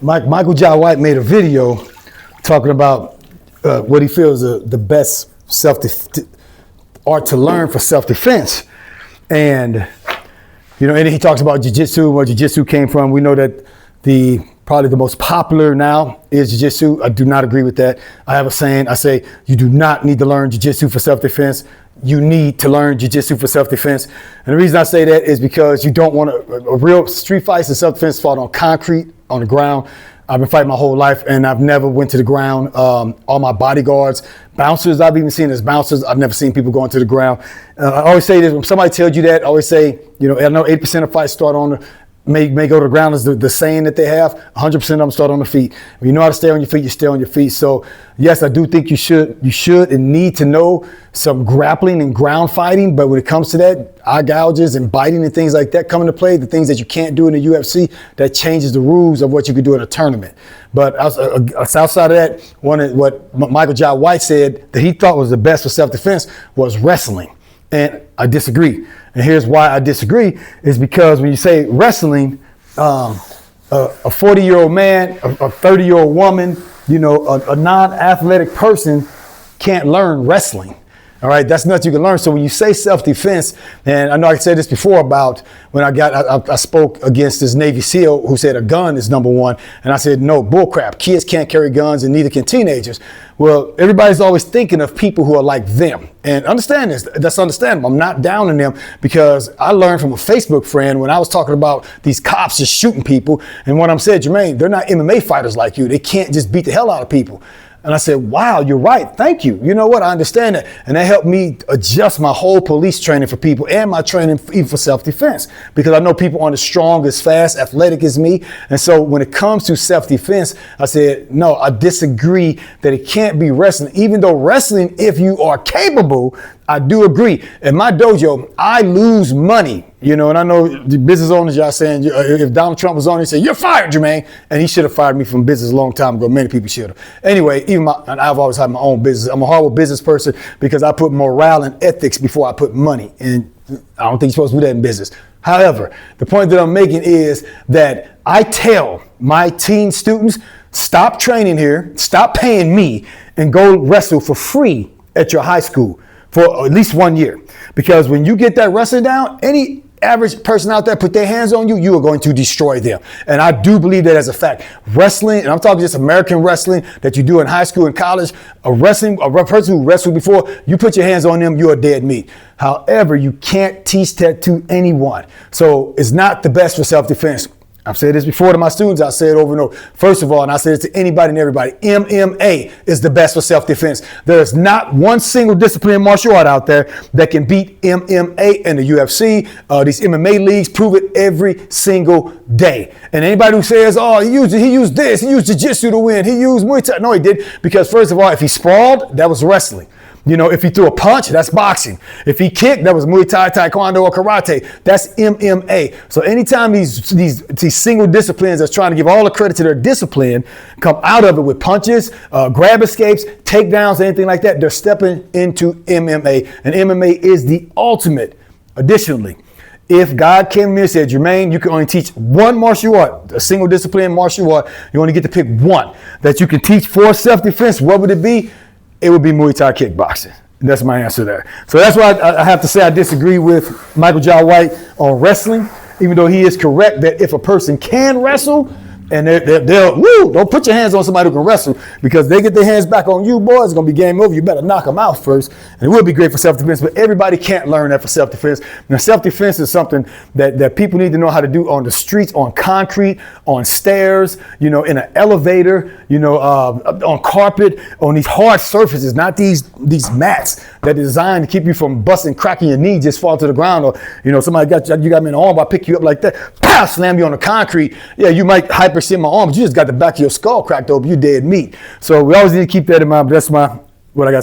Michael Jai White made a video talking about what he feels the best art to learn for self-defense. And, you know, and he talks about jiu-jitsu, where jiu-jitsu came from. We know that probably the most popular now is jiu-jitsu. I do not agree with that. I have a saying, I say, you do not need to learn jiu-jitsu for self-defense. You need to learn jiu-jitsu for self-defense. And the reason I say that is because you don't want a real street fight and self-defense fought on concrete, on the ground. I've been fighting my whole life and I've never went to the ground. All my bodyguards, bouncers, I've even seen as bouncers. I've never seen people going to the ground. I always say this, when somebody tells you that, I always say, you know, I know 8% of fights start on may go to the ground is the saying that they have. 100% of them start on the feet. If you know how to stay on your feet, you stay on your feet. So yes, I do think you should and need to know some grappling and ground fighting. But when it comes to that, eye gouges and biting and things like that come into play, the things that you can't do in the UFC, that changes the rules of what you could do in a tournament. But outside of that, what Michael Jai White said that he thought was the best for self-defense was wrestling. And I disagree. And here's why I disagree is because when you say wrestling, a 40-year-old man, a 30-year-old woman, you know, a non-athletic person can't learn wrestling. All right, that's nothing you can learn. So when you say self-defense, and I know I said this before about when I spoke against this Navy SEAL who said a gun is number one. And I said, no, bullcrap. Kids can't carry guns and neither can teenagers. Well, everybody's always thinking of people who are like them. And understand this, that's understandable. I'm not downing them because I learned from a Facebook friend when I was talking about these cops just shooting people. And when I said, Jermaine, they're not MMA fighters like you. They can't just beat the hell out of people. And I said, wow, you're right. Thank you. You know what? I understand that. And that helped me adjust my whole police training for people and my training even for self-defense, because I know people aren't as strong, as fast, athletic as me. And so when it comes to self-defense, I said, no, I disagree that it can't be wrestling, even though wrestling, if you are capable, I do agree. In my dojo, I lose money, you know, and I know the business owners, y'all saying, if Donald Trump was on, he'd say, you're fired, Jermaine. And he should have fired me from business a long time ago. Many people should have. Anyway, and I've always had my own business. I'm a horrible business person because I put morale and ethics before I put money. And I don't think you're supposed to do that in business. However, the point that I'm making is that I tell my teen students, stop training here, stop paying me, and go wrestle for free at your high school for at least 1 year. Because when you get that wrestling down, any average person out there put their hands on you, you are going to destroy them. And I do believe that as a fact. Wrestling, and I'm talking just American wrestling that you do in high school and college, a person who wrestled before, you put your hands on them, you are dead meat. However, you can't teach that to anyone. So it's not the best for self-defense. I've said this before to my students. I say it over and over. First of all, and I say it to anybody and everybody, MMA is the best for self-defense. There is not one single discipline in martial art out there that can beat MMA and the UFC. These MMA leagues prove it every single day. And anybody who says, oh, he used this, he used jiu-jitsu to win, he used Muay Thai. No, he did. Because first of all, if he sprawled, that was wrestling. You know, if he threw a punch, that's boxing. If he kicked, that was Muay Thai, Taekwondo, or Karate. That's MMA. So anytime these single disciplines that's trying to give all the credit to their discipline come out of it with punches, grab escapes, takedowns, anything like that, they're stepping into MMA. And MMA is the ultimate. Additionally, if God came to me and said, Jermaine, you can only teach one martial art, a single discipline martial art, you only get to pick one that you can teach for self-defense, what would it be? It would be Muay Thai kickboxing. And that's my answer there. So that's why I have to say I disagree with Michael Jai White on wrestling, even though he is correct that if a person can wrestle, and don't put your hands on somebody who can wrestle, because they get their hands back on you, boy, it's going to be game over. You better knock them out first. And it would be great for self-defense, but everybody can't learn that for self-defense. Now, self-defense is something that people need to know how to do on the streets, on concrete, on stairs, you know, in an elevator, you know, on carpet, on these hard surfaces, not these mats that are designed to keep you from busting, cracking your knee, just fall to the ground, or, you know, somebody you got me in the arm, I pick you up like that, pow, slam you on the concrete. Yeah, you might hyperextend my arm, but you just got the back of your skull cracked open, you dead meat. So we always need to keep that in mind, but that's what I got to say.